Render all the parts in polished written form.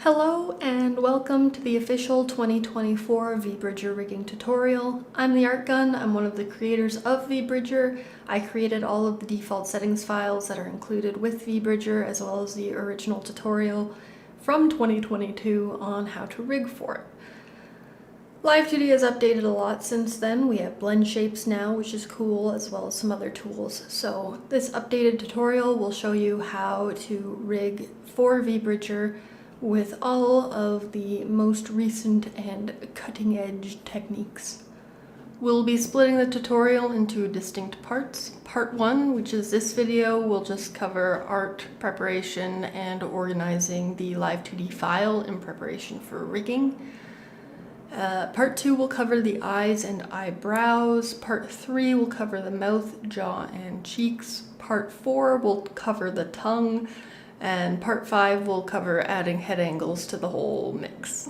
Hello and welcome to the official 2024 VBridger rigging tutorial. I'm the Art Gun. I'm one of the creators of VBridger. I created all of the default settings files that are included with VBridger, as well as the original tutorial from 2022 on how to rig for it. Live 2D has updated a lot since then. We have blend shapes now, which is cool, as well as some other tools. So this updated tutorial will show you how to rig for VBridger with all of the most recent and cutting-edge techniques. We'll be splitting the tutorial into distinct parts. Part 1, which is this video, will just cover art preparation and organizing the Live 2D file in preparation for rigging. Part 2 will cover the eyes and eyebrows. Part 3 will cover the mouth, jaw, and cheeks. Part 4 will cover the tongue. And part 5 will cover adding head angles to the whole mix.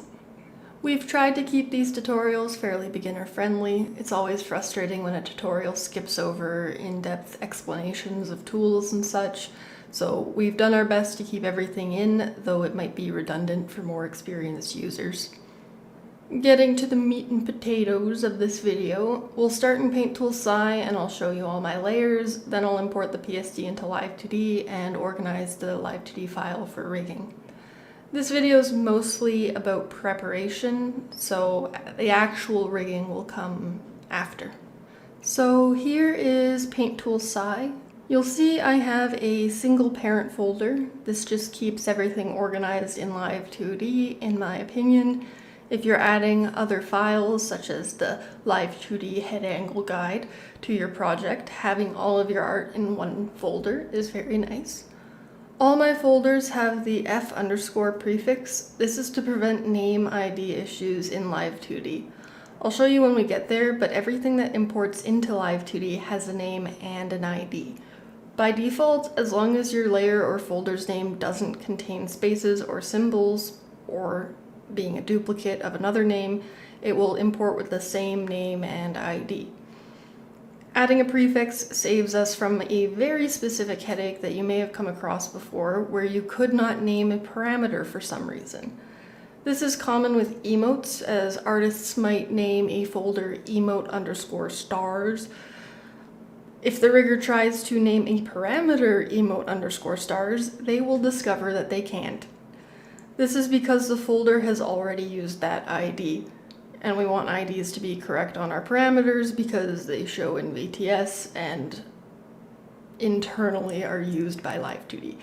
We've tried to keep these tutorials fairly beginner friendly. It's always frustrating when a tutorial skips over in-depth explanations of tools and such, so we've done our best to keep everything in, though it might be redundant for more experienced users. Getting to the meat and potatoes of this video, we'll start in PaintToolSAI and I'll show you all my layers, then I'll import the PSD into Live 2D and organize the Live 2D file for rigging. This video is mostly about preparation, so the actual rigging will come after. So here is PaintToolSAI. You'll see I have a single parent folder. This just keeps everything organized in Live 2D, in my opinion. If you're adding other files, such as the Live 2D head angle guide, to your project, having all of your art in one folder is very nice. All my folders have the F_ prefix. This is to prevent name ID issues in Live 2D. I'll show you when we get there, but everything that imports into Live 2D has a name and an ID. By default, as long as your layer or folder's name doesn't contain spaces or symbols, or being a duplicate of another name, it will import with the same name and ID. Adding a prefix saves us from a very specific headache that you may have come across before, where you could not name a parameter for some reason. This is common with emotes, as artists might name a folder emote_stars. If the rigger tries to name a parameter emote_stars, they will discover that they can't. This is because the folder has already used that ID, and we want IDs to be correct on our parameters because they show in VTS and internally are used by Live 2D.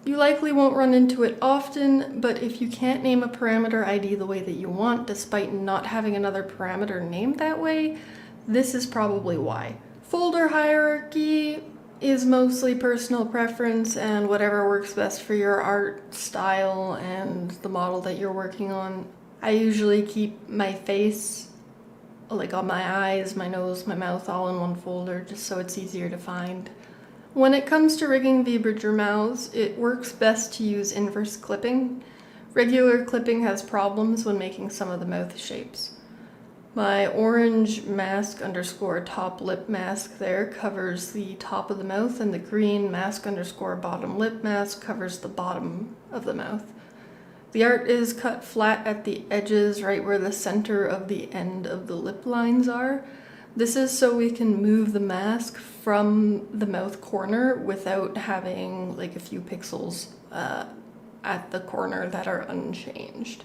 You likely won't run into it often, but if you can't name a parameter ID the way that you want despite not having another parameter named that way, this is probably why. Folder hierarchy is mostly personal preference and whatever works best for your art style and the model that you're working on. I usually keep my face, like on my eyes, my nose, my mouth, all in one folder just so it's easier to find. When it comes to rigging VBridger mouths, it works best to use inverse clipping. Regular clipping has problems when making some of the mouth shapes. My orange mask_top lip mask there covers the top of the mouth, and the green mask_bottom lip mask covers the bottom of the mouth. The art is cut flat at the edges, right where the center of the end of the lip lines are. This is so we can move the mask from the mouth corner without having like a few pixels at the corner that are unchanged.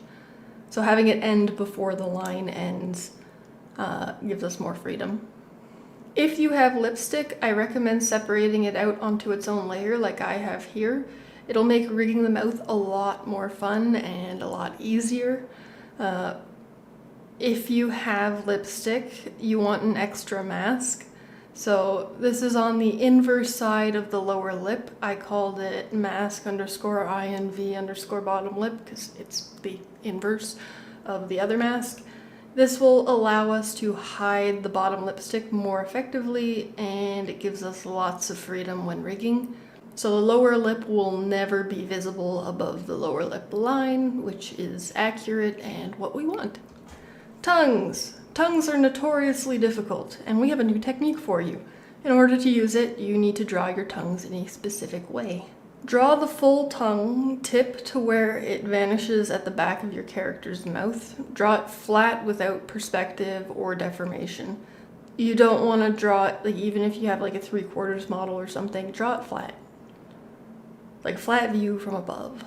So having it end before the line ends gives us more freedom. If you have lipstick, I recommend separating it out onto its own layer like I have here. It'll make rigging the mouth a lot more fun and a lot easier. If you have lipstick, you want an extra mask. So this is on the inverse side of the lower lip. I called it mask_INV_bottom lip because it's the inverse of the other mask. This will allow us to hide the bottom lipstick more effectively, and it gives us lots of freedom when rigging. So the lower lip will never be visible above the lower lip line, which is accurate and what we want. Tongues. Tongues are notoriously difficult, and we have a new technique for you. In order to use it, you need to draw your tongues in a specific way. Draw the full tongue tip to where it vanishes at the back of your character's mouth. Draw it flat without perspective or deformation. You don't want to draw it, like even if you have like a 3/4 model or something, draw it flat. Like flat view from above.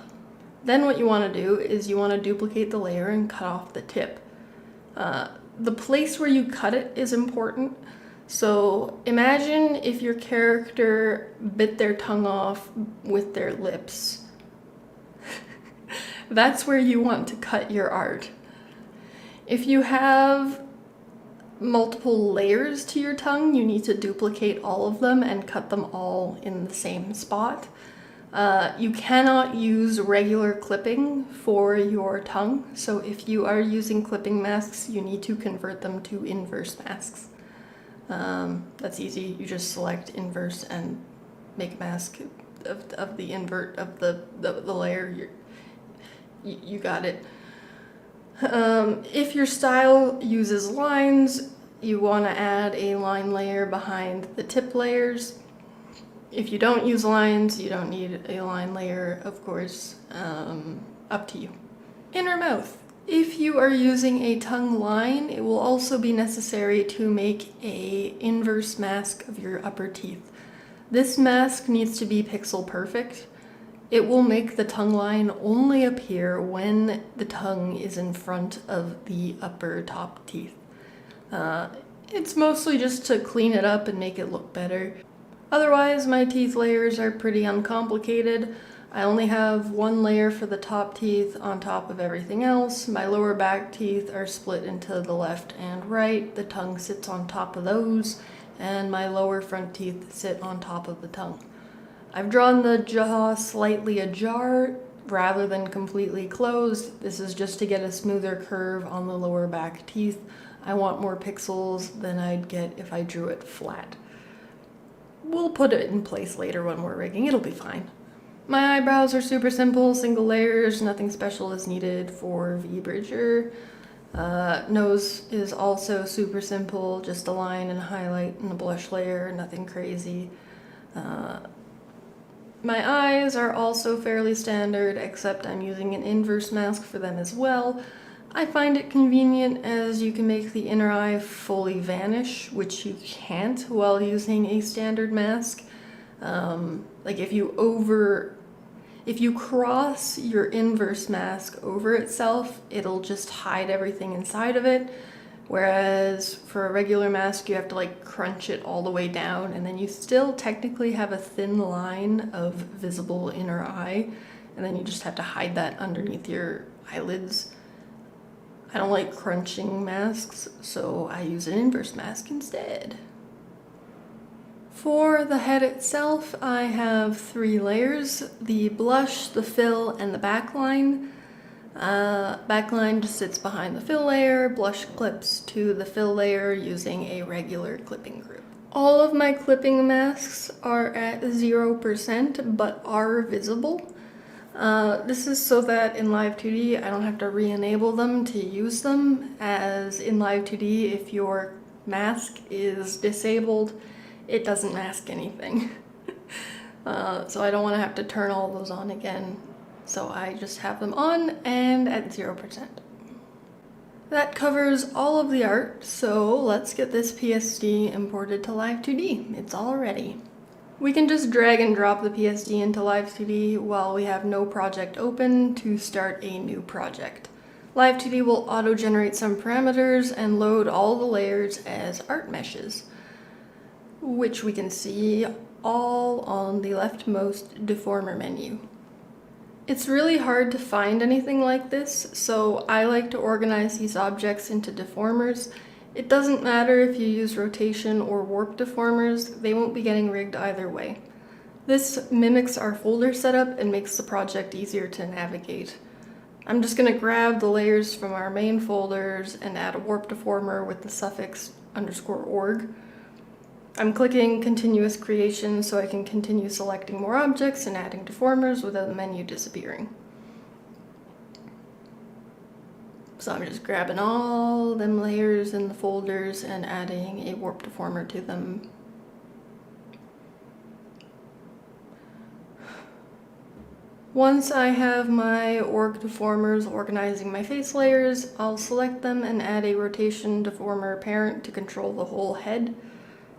Then what you want to do is you want to duplicate the layer and cut off the tip. The place where you cut it is important. So imagine if your character bit their tongue off with their lips. That's where you want to cut your art. If you have multiple layers to your tongue, you need to duplicate all of them and cut them all in the same spot. You cannot use regular clipping for your tongue, so if you are using clipping masks, you need to convert them to inverse masks. That's easy. You just select inverse and make a mask of the invert of the layer. You got it. If your style uses lines, you want to add a line layer behind the tip layers. If you don't use lines, you don't need a line layer, of course. Up to you. Inner mouth. If you are using a tongue line, it will also be necessary to make a inverse mask of your upper teeth. This mask needs to be pixel perfect. It will make the tongue line only appear when the tongue is in front of the upper top teeth. It's mostly just to clean it up and make it look better. Otherwise, my teeth layers are pretty uncomplicated. I only have one layer for the top teeth on top of everything else. My lower back teeth are split into the left and right. The tongue sits on top of those, and my lower front teeth sit on top of the tongue. I've drawn the jaw slightly ajar rather than completely closed. This is just to get a smoother curve on the lower back teeth. I want more pixels than I'd get if I drew it flat. We'll put it in place later when we're rigging. It'll be fine. My eyebrows are super simple, single layers, nothing special is needed for VBridger. Nose is also super simple, just a line and a highlight and a blush layer, nothing crazy. My eyes are also fairly standard, except I'm using an inverse mask for them as well. I find it convenient as you can make the inner eye fully vanish, which you can't while using a standard mask. Like if you cross your inverse mask over itself, it'll just hide everything inside of it. Whereas for a regular mask, you have to like crunch it all the way down, and then you still technically have a thin line of visible inner eye, and then you just have to hide that underneath your eyelids. I don't like crunching masks, so I use an inverse mask instead. For the head itself, I have 3 layers: the blush, the fill, and the backline. Backline just sits behind the fill layer, blush clips to the fill layer using a regular clipping group. All of my clipping masks are at 0%, but are visible. This is so that in Live 2D I don't have to re-enable them to use them, as in Live 2D if your mask is disabled, it doesn't mask anything. So I don't want to have to turn all those on again. So I just have them on and at 0%. That covers all of the art, so let's get this PSD imported to Live 2D. It's all ready. We can just drag and drop the PSD into Live 2D while we have no project open to start a new project. Live 2D will auto-generate some parameters and load all the layers as art meshes, which we can see all on the leftmost deformer menu. It's really hard to find anything like this, so I like to organize these objects into deformers. It doesn't matter if you use rotation or warp deformers, they won't be getting rigged either way. This mimics our folder setup and makes the project easier to navigate. I'm just going to grab the layers from our main folders and add a warp deformer with the suffix _org. I'm clicking continuous creation so I can continue selecting more objects and adding deformers without the menu disappearing. So I'm just grabbing all them layers in the folders and adding a warp deformer to them. Once I have my org deformers organizing my face layers, I'll select them and add a rotation deformer parent to control the whole head.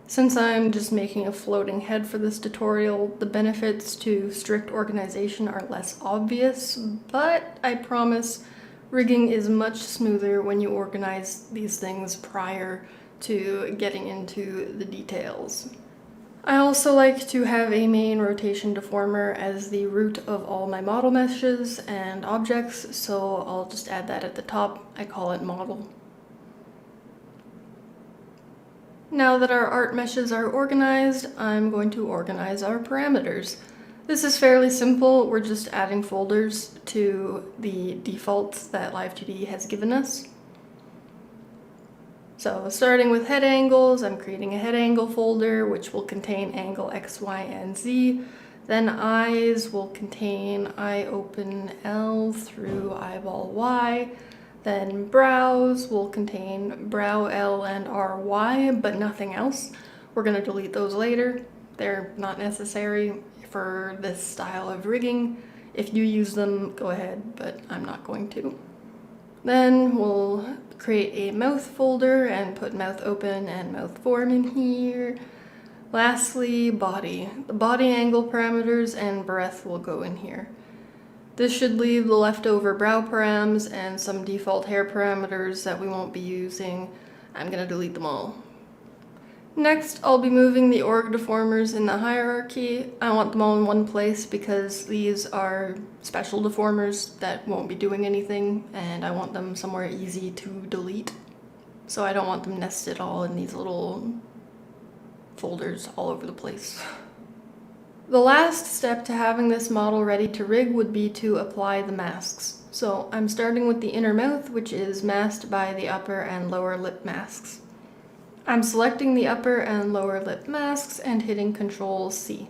Since I'm just making a floating head for this tutorial, the benefits to strict organization are less obvious, but I promise rigging is much smoother when you organize these things prior to getting into the details. I also like to have a main rotation deformer as the root of all my model meshes and objects, so I'll just add that at the top. I call it model. Now that our art meshes are organized, I'm going to organize our parameters. This is fairly simple. We're just adding folders to the defaults that Live2D has given us. So starting with head angles, I'm creating a head angle folder which will contain angle X, Y, and Z. Then eyes will contain eye open L through eyeball Y. Then brows will contain brow L and RY, but nothing else. We're going to delete those later. They're not necessary for this style of rigging. If you use them, go ahead, but I'm not going to. Then we'll create a mouth folder and put mouth open and mouth form in here. Lastly, body. The body angle parameters and breadth will go in here. This should leave the leftover brow params and some default hair parameters that we won't be using. I'm going to delete them all. Next, I'll be moving the org deformers in the hierarchy. I want them all in one place because these are special deformers that won't be doing anything, and I want them somewhere easy to delete. So I don't want them nested all in these little folders all over the place. The last step to having this model ready to rig would be to apply the masks. So I'm starting with the inner mouth, which is masked by the upper and lower lip masks. I'm selecting the upper and lower lip masks and hitting Ctrl+C.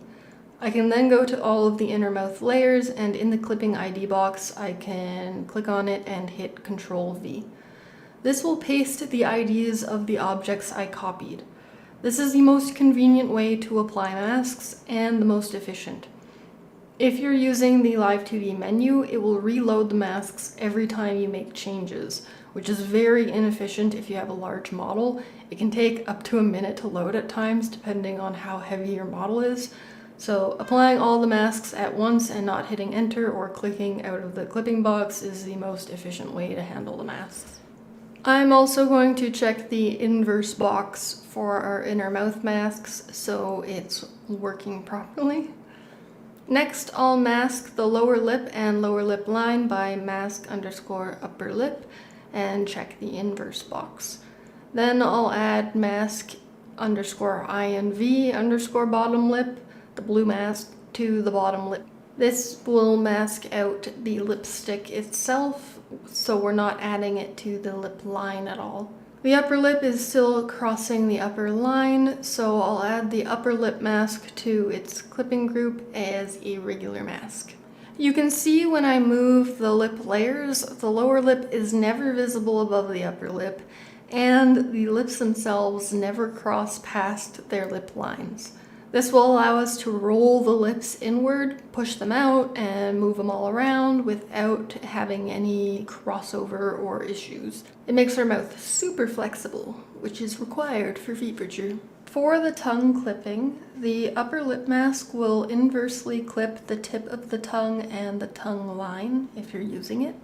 I can then go to all of the inner mouth layers, and in the clipping ID box I can click on it and hit Ctrl+V. This will paste the IDs of the objects I copied. This is the most convenient way to apply masks and the most efficient. If you're using the Live2D menu, it will reload the masks every time you make changes, which is very inefficient if you have a large model. It can take up to a minute to load at times, depending on how heavy your model is. So applying all the masks at once and not hitting enter or clicking out of the clipping box is the most efficient way to handle the masks. I'm also going to check the inverse box for our inner mouth masks so it's working properly. Next, I'll mask the lower lip and lower lip line by mask_upper lip and check the inverse box. Then I'll add mask_I and V_bottom lip, the blue mask, to the bottom lip. This will mask out the lipstick itself, so we're not adding it to the lip line at all. The upper lip is still crossing the upper line, so I'll add the upper lip mask to its clipping group as a regular mask. You can see when I move the lip layers, the lower lip is never visible above the upper lip, and the lips themselves never cross past their lip lines. This will allow us to roll the lips inward, push them out, and move them all around without having any crossover or issues. It makes our mouth super flexible, which is required for VBridger. For the tongue clipping, the upper lip mask will inversely clip the tip of the tongue and the tongue line, if you're using it.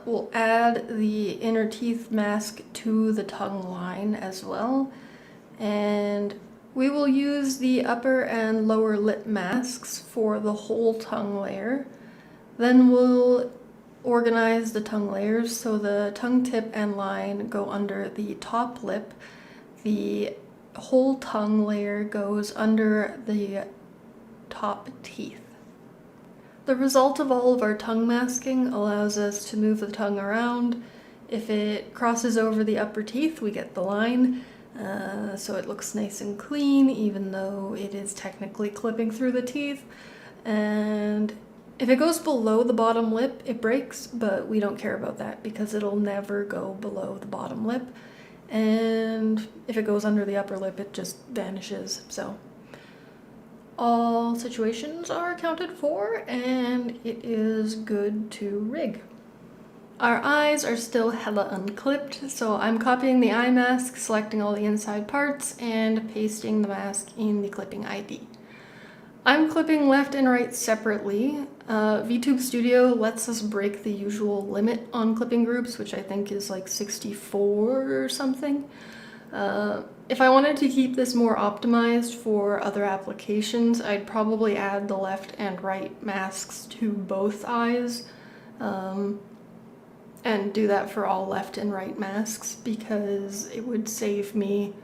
We'll add the inner teeth mask to the tongue line as well, and we will use the upper and lower lip masks for the whole tongue layer. Then we'll organize the tongue layers so the tongue tip and line go under the top lip. The whole tongue layer goes under the top teeth. The result of all of our tongue masking allows us to move the tongue around. If it crosses over the upper teeth, we get the line. So it looks nice and clean, even though it is technically clipping through the teeth. And if it goes below the bottom lip, it breaks, but we don't care about that because it'll never go below the bottom lip. And if it goes under the upper lip, it just vanishes. So All situations are accounted for, and it is good to rig. Our eyes are still hella unclipped, so I'm copying the eye mask, selecting all the inside parts, and pasting the mask in the clipping ID. I'm clipping left and right separately. VTube Studio lets us break the usual limit on clipping groups, which I think is like 64 or something. If I wanted to keep this more optimized for other applications, I'd probably add the left and right masks to both eyes, and do that for all left and right masks, because it would save me,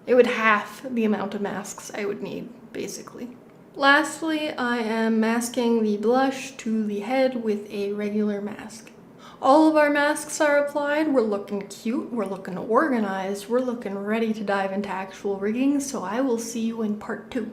it would half the amount of masks I would need, basically. Lastly, I am masking the blush to the head with a regular mask. All of our masks are applied, we're looking cute, we're looking organized, we're looking ready to dive into actual rigging, so I will see you in part 2.